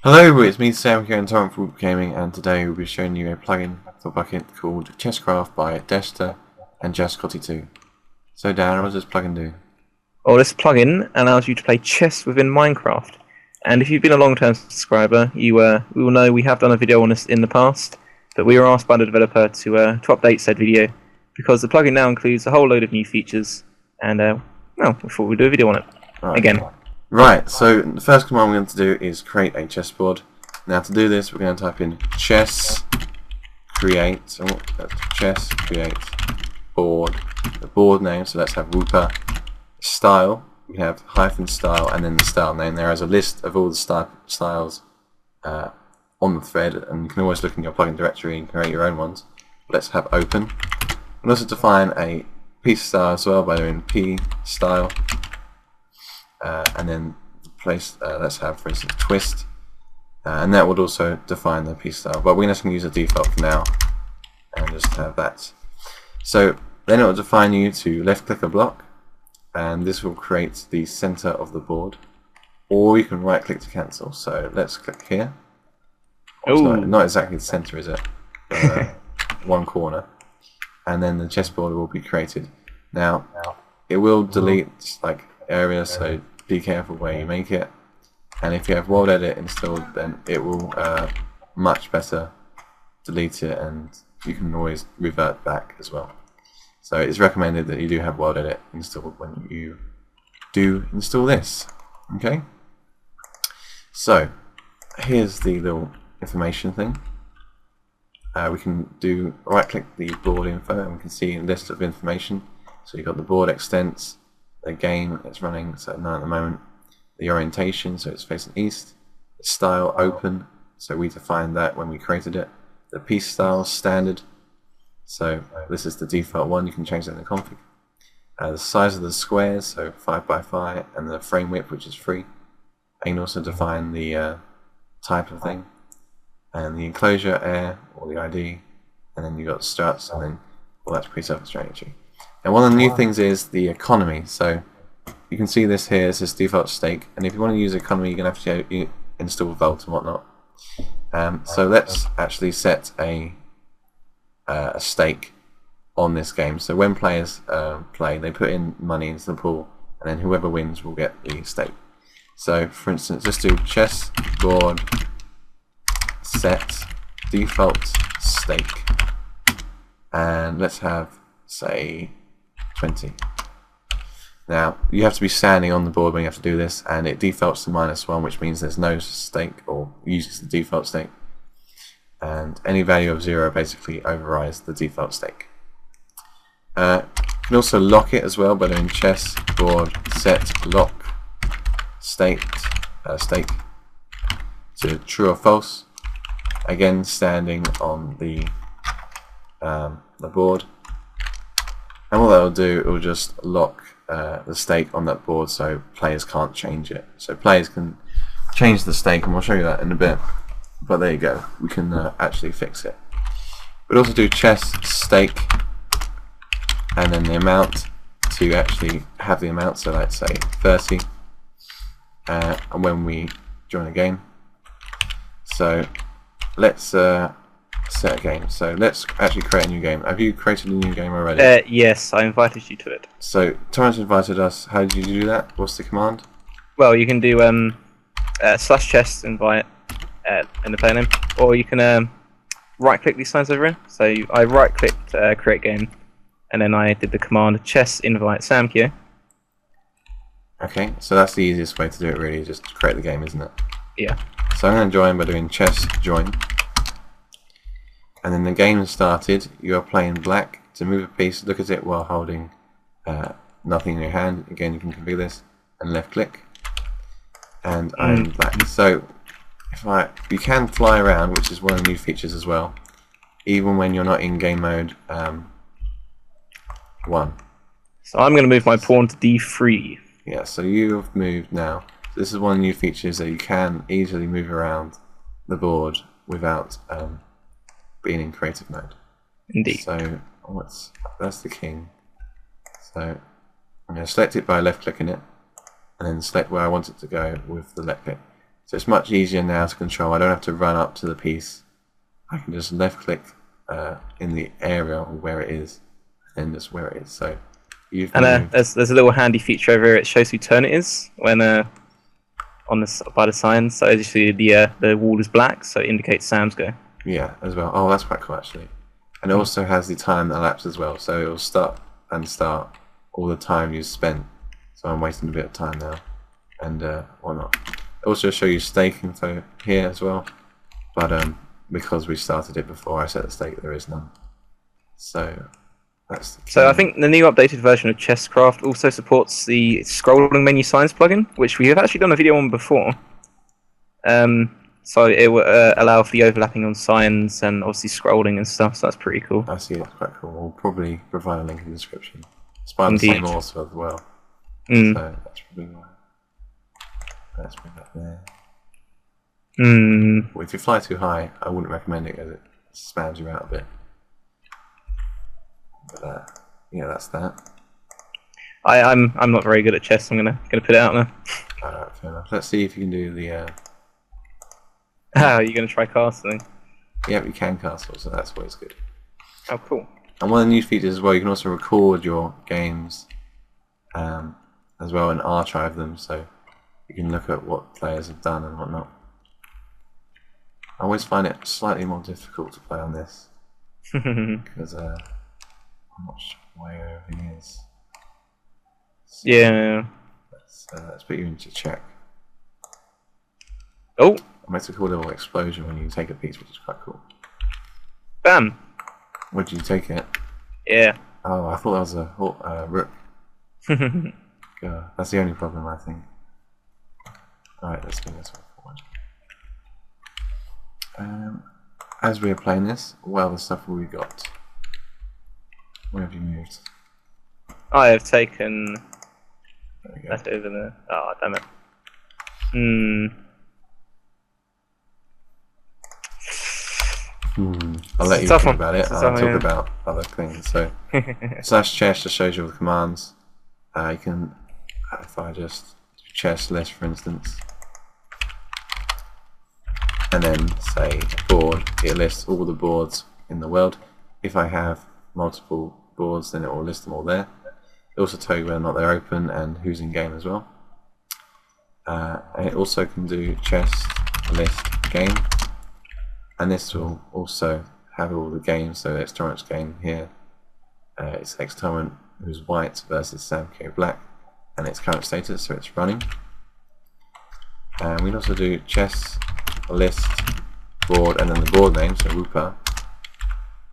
Hello, it's me Sam here and Tom from WoopaGaming, and today we'll be showing you a plugin for Bucket called ChessCraft by Desta and JustCotty2. So Dan, what does this plugin do? Well, this plugin allows you to play chess within Minecraft. And if you've been a long-term subscriber, you will know we have done a video on this in the past, but we were asked by the developer to update said video because the plugin now includes a whole load of new features, and well, we thought we'd do a video on it again. Right, so the first command we're going to do is create a chessboard. Now to do this, we're going to type in chess create board, the board name, so let's have Woopa style. We have hyphen style and then the style name. There is a list of all the styles on the thread, and you can always look in your plugin directory and create your own ones. Let's have open. We'll also define a piece style as well by doing p style. And then place, let's have, for instance, twist, and that would also define the piece style, but we're just going to use a default for now and just have that. So then it will define you to left click a block, and this will create the center of the board, or you can right click to cancel. So let's click here. It's not exactly the center, is it? One corner, and then the chessboard will be created. Now it will delete like areas, so be careful where you make it, and if you have world edit installed, then it will much better delete it, and you can always revert back as well. So it's recommended that you do have world edit installed when you do install this. Okay, so here's the little information thing. We can do right click the board info and we can see a list of information. So you've got the board extents, the game it's running, so 9 at the moment, the orientation, so it's facing east, the style open, so we defined that when we created it, the piece style standard, so this is the default one, you can change that in the config, the size of the squares, so 5 by 5, and the frame width, which is free, and you can also define the type of thing, and the enclosure air, or the ID, and then you've got struts, and then, well, that's pretty self-explanatory. And one of the new things is the economy. So you can see this here, it says default stake, and if you want to use economy, you're going to have to install Vault and whatnot. So let's actually set a stake on this game. So when players play, they put in money into the pool, and then whoever wins will get the stake. So for instance, let's do chessboard set default stake, and let's have, say, 20. Now you have to be standing on the board when you have to do this, and it defaults to -1, which means there's no stake, or uses the default stake, and any value of 0 basically overrides the default stake. You can also lock it as well by doing chessboard set lock stake to true or false, again standing on the board. And what that will do, it will just lock the stake on that board so players can't change it. So players can change the stake, and we'll show you that in a bit. But there you go, we can actually fix it. We'll also do chess stake, and then the amount to actually have the amount, so let's say 30. And when we join a game, so let's set a game. So let's actually create a new game. Have you created a new game already? Yes, I invited you to it. So Torrance invited us. How did you do that? What's the command? Well, you can do /chess invite in the player name, or you can right click these signs over here. So I right clicked create game, and then I did the command chess invite Sam here. Okay, so that's the easiest way to do it, really, just to create the game, isn't it? Yeah. So I'm going to join by doing chess join. And then the game has started. You are playing black. To move a piece, look at it while holding nothing in your hand. Again, you can configure this and left click. And I'm black. So you can fly around, which is one of the new features as well, even when you're not in game mode 1. So I'm going to move my pawn to d3. Yeah, so you have moved now. So this is one of the new features, that you can easily move around the board without being in creative mode. Indeed. So that's the king. So I'm going to select it by left clicking it, and then select where I want it to go with the left click. So it's much easier now to control. I don't have to run up to the piece. I can just left click in the area where it is, and just where it is. So you've moved. There's a little handy feature over here. It shows whose turn it is when on this by the sign. So as you see, the wall is black, so it indicates Sam's go. Yeah, as well. Oh, that's quite cool actually. And it also has the time that elapsed as well. So it will start and start all the time you spent. So I'm wasting a bit of time now, and whatnot. It also show you stake info here as well, but because we started it before I set the stake, there is none. So that's. So I think the new updated version of ChessCraft also supports the scrolling menu signs plugin, which we have actually done a video on before. So it will allow for the overlapping on signs and obviously scrolling and stuff. So that's pretty cool. I see, it's quite cool. We'll probably provide a link in the description. It's by the same author as well. So that's probably why. Let's bring that there. Well, if you fly too high, I wouldn't recommend it because it spams you out a bit. But yeah, that's that. I'm not very good at chess. I'm gonna put it out now. Alright, fair enough. Let's see if you can do the. Are you gonna try castling? Yeah, you can castle, so that's always good. Oh, cool. And one of the new features as well, you can also record your games as well and archive them, so you can look at what players have done and whatnot. I always find it slightly more difficult to play on this because I'm not sure where everything is. So yeah. Let's put you into check. Oh. It makes a cool little explosion when you take a piece, which is quite cool. Bam. Would you take it? Yeah. Oh, I thought that was a rook. God, that's the only problem, I think. Alright, let's go this way forward. As we are playing this, what other stuff have we got? Where have you moved? I have taken There we go. that over there. Oh, damn it. I'll let you Tough think one. about it. I'll talk about other things. So, /chess just shows you all the commands. You can, if I just do chess list for instance, and then say board, it lists all the boards in the world. If I have multiple boards, then it will list them all there. It also tells you whether or not they're open and who's in game as well. And it also can do chess list game. And this will also have all the games, so it's Torrent's game here. It's X-Torrent, who's white, versus Sam K Black, and its current status, so it's running. And we can also do chess, list, board, and then the board name, so Woopa.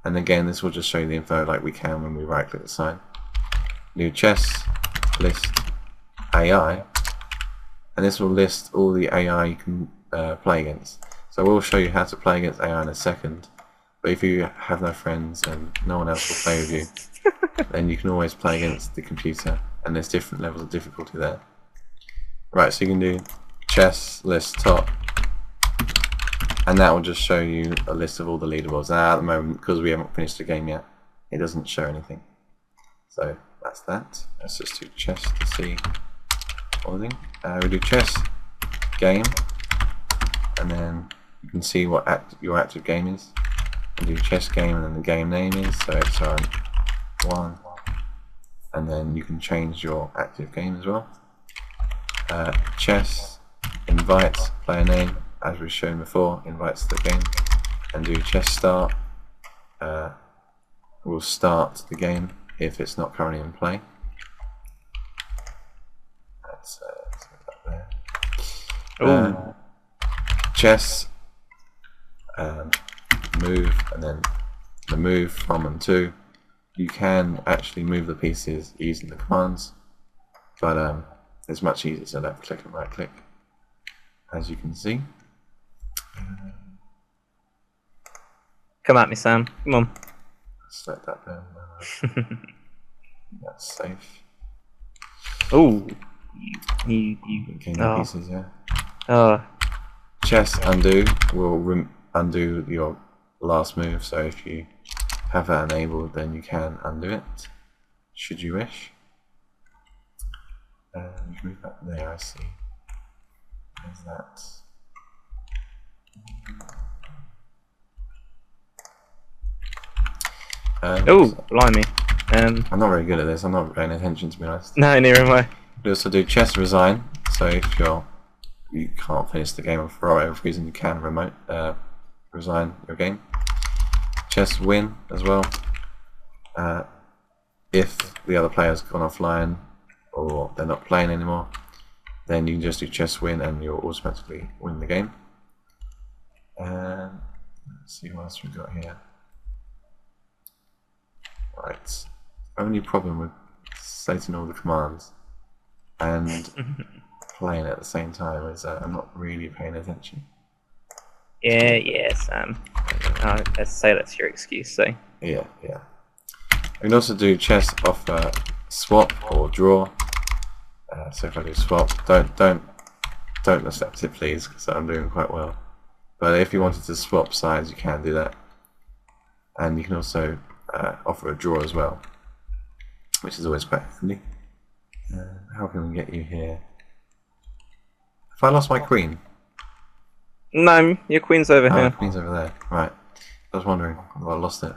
And again, this will just show you the info like we can when we right click the sign. Do chess, list, AI, and this will list all the AI you can play against. So we'll show you how to play against AI in a second, but if you have no friends and no one else will play with you, then you can always play against the computer, and there's different levels of difficulty there. Right, so you can do chess, list, top, and that will just show you a list of all the leaderboards. Now at the moment, because we haven't finished the game yet, it doesn't show anything. So that's that. Let's just do chess to see all the thing. We do chess, game, and then you can see what your active game is. You do chess game and then the game name is, so it's one, and then you can change your active game as well. Chess, invite, player name, as we've shown before, invites the game, and do chess start. We'll start the game if it's not currently in play. Let's put that there. Chess, move, and then the move from and to. You can actually move the pieces using the commands, but it's much easier to left click and right click, as you can see. Come at me, Sam. Come on. Let's let that down. That's safe. Oh, you Game pieces, yeah. Oh. Chess undo will undo your last move, so if you have that enabled, then you can undo it, should you wish. You can move that there, I see. There's that. Oh, blimey. I'm not very good at this. I'm not paying attention, to be honest. No, neither am I. We also do chess resign. So if you can't finish the game for whatever reason, you can resign your game. Chess win as well. If the other player's gone offline or they're not playing anymore, then you can just do chess win and you'll automatically win the game. And let's see what else we've got here. Right. Only problem with stating all the commands and playing at the same time is that I'm not really paying attention. Yeah, Sam. Let's say that's your excuse, so. Yeah. We can also do chess off swap or draw. So if I do swap, don't accept it, please, because I'm doing quite well. But if you wanted to swap sides, you can do that, and you can also offer a draw as well, which is always quite handy. How can we get you here? If I lost my queen. No, your queen's over here. Queen's over there. Right. I was wondering if I lost it.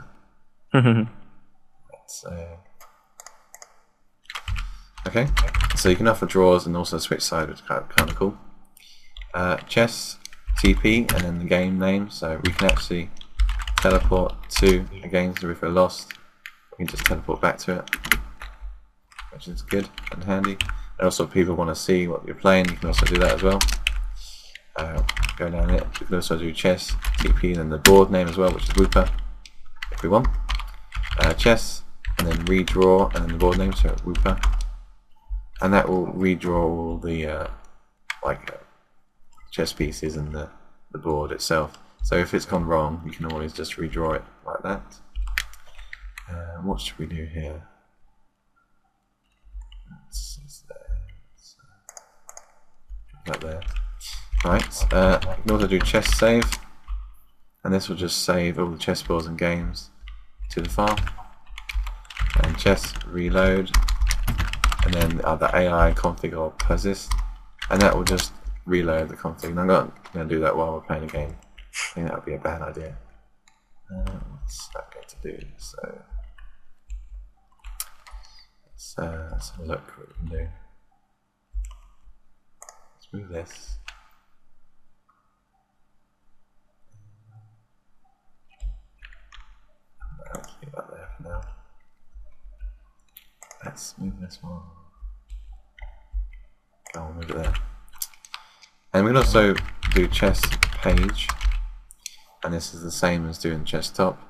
Okay. So you can offer draws and also switch sides, which is kind of cool. Chess, TP, and then the game name. So we can actually teleport to a game, so if we're lost, we can just teleport back to it, which is good and handy. And also, if people want to see what you're playing, you can also do that as well. Go down it. We can also do chess, TP, and then the board name as well, which is Woopa, if we want. Chess, and then redraw, and then the board name, so Woopa. And that will redraw all the chess pieces and the board itself. So if it's gone wrong, you can always just redraw it like that. What should we do here? That there. Right. You can also do chess save, and this will just save all the chess boards and games to the file. And chess reload, and then the AI config or persist, and that will just reload the config. And I'm not going to do that while we're playing a game. I think that would be a bad idea. What's that going to do? So let's have a look what we can do. Let's move this. Let's leave that there for now. Let's move this one. Go on, move it there. And we can also do chess page, and this is the same as doing chess top.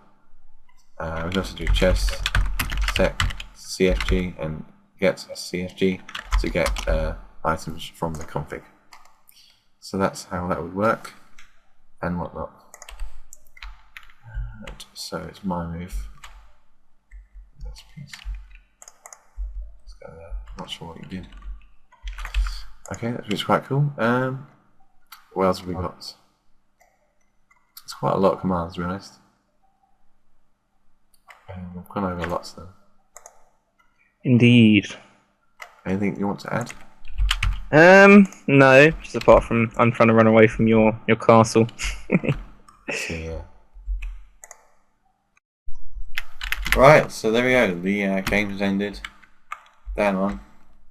We can also do chess sec CFG and get CFG to get items from the config. So that's how that would work and whatnot. So it's my move. This piece. Let's go there. Not sure what you did. Okay, that's quite cool. What else have we got? It's quite a lot of commands, to be honest. I've gone over lots of them. Indeed. Anything you want to add? No, just apart from I'm trying to run away from your castle. Yeah. Right, so there we go. The game has ended. Dan on.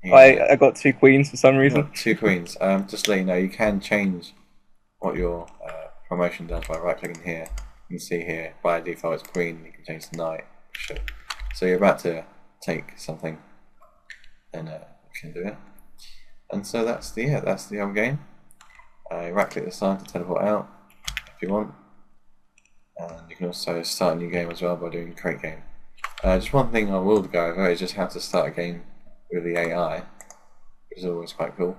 I got 2 queens for some reason. 2 queens. Just to let you know, you can change what your promotion does by right-clicking here. You can see here, by default it's queen. You can change to knight. Sure. So you're about to take something, then you can do it. And so that's the whole game. Right-click this time to teleport out if you want. And you can also start a new game as well by doing create game. Just one thing I will go over is just how to start a game with the AI, which is always quite cool.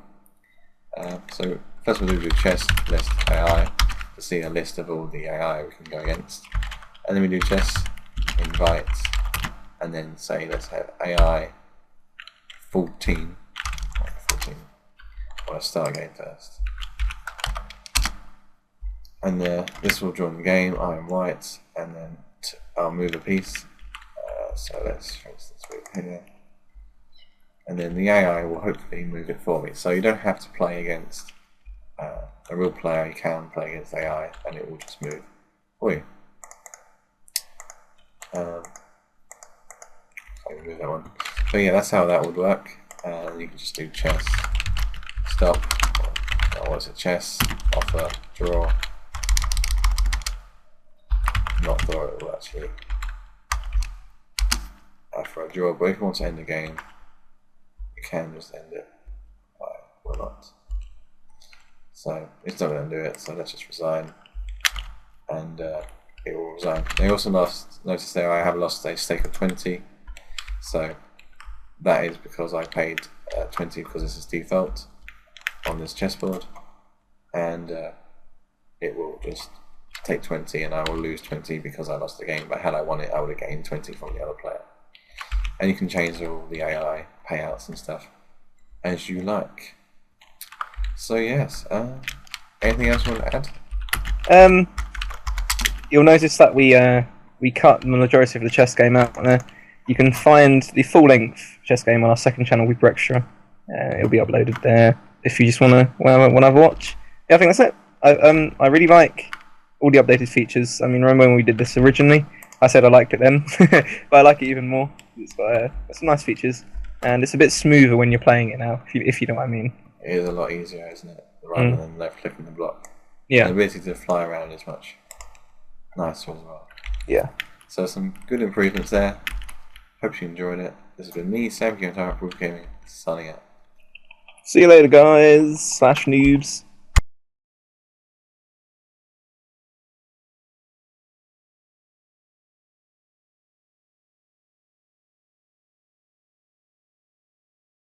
So first we'll do chess list AI to see a list of all the AI we can go against, and then we do chess invite, and then say let's have AI 14. I want to start a game first, and this will join the game. I am white, and then I'll move a piece. So let's, for instance, move here. And then the AI will hopefully move it for me. So you don't have to play against a real player, you can play against AI and it will just move for you. So move that one. So yeah, that's how that would work. You can just do chess, stop, or what's it, chess, offer, draw. Not draw, it will actually for a draw, but if you want to end the game, you can just end it or not. So it's not going to do it, so let's just resign, and it will resign. I also notice there I have lost a stake of 20, so that is because I paid 20 because this is default on this chessboard, and it will just take 20 and I will lose 20 because I lost the game, but had I won it I would have gained 20 from the other player. And you can change all the AI payouts and stuff as you like. So yes, anything else you want to add? You'll notice that we cut the majority of the chess game out there. You can find the full-length chess game on our second channel, WoopaExtra. It'll be uploaded there if you just want to have a watch. Yeah, I think that's it. I really like all the updated features. I mean, remember when we did this originally? I said I liked it then, but I like it even more. It's got some nice features, and it's a bit smoother when you're playing it now, if you know what I mean. It is a lot easier, isn't it? Rather than left clicking the block. Yeah. The ability to fly around is much nicer as well. Yeah. So some good improvements there. Hope you enjoyed it. This has been me, Sam from WoopaGaming, signing out. See you later, guys / noobs.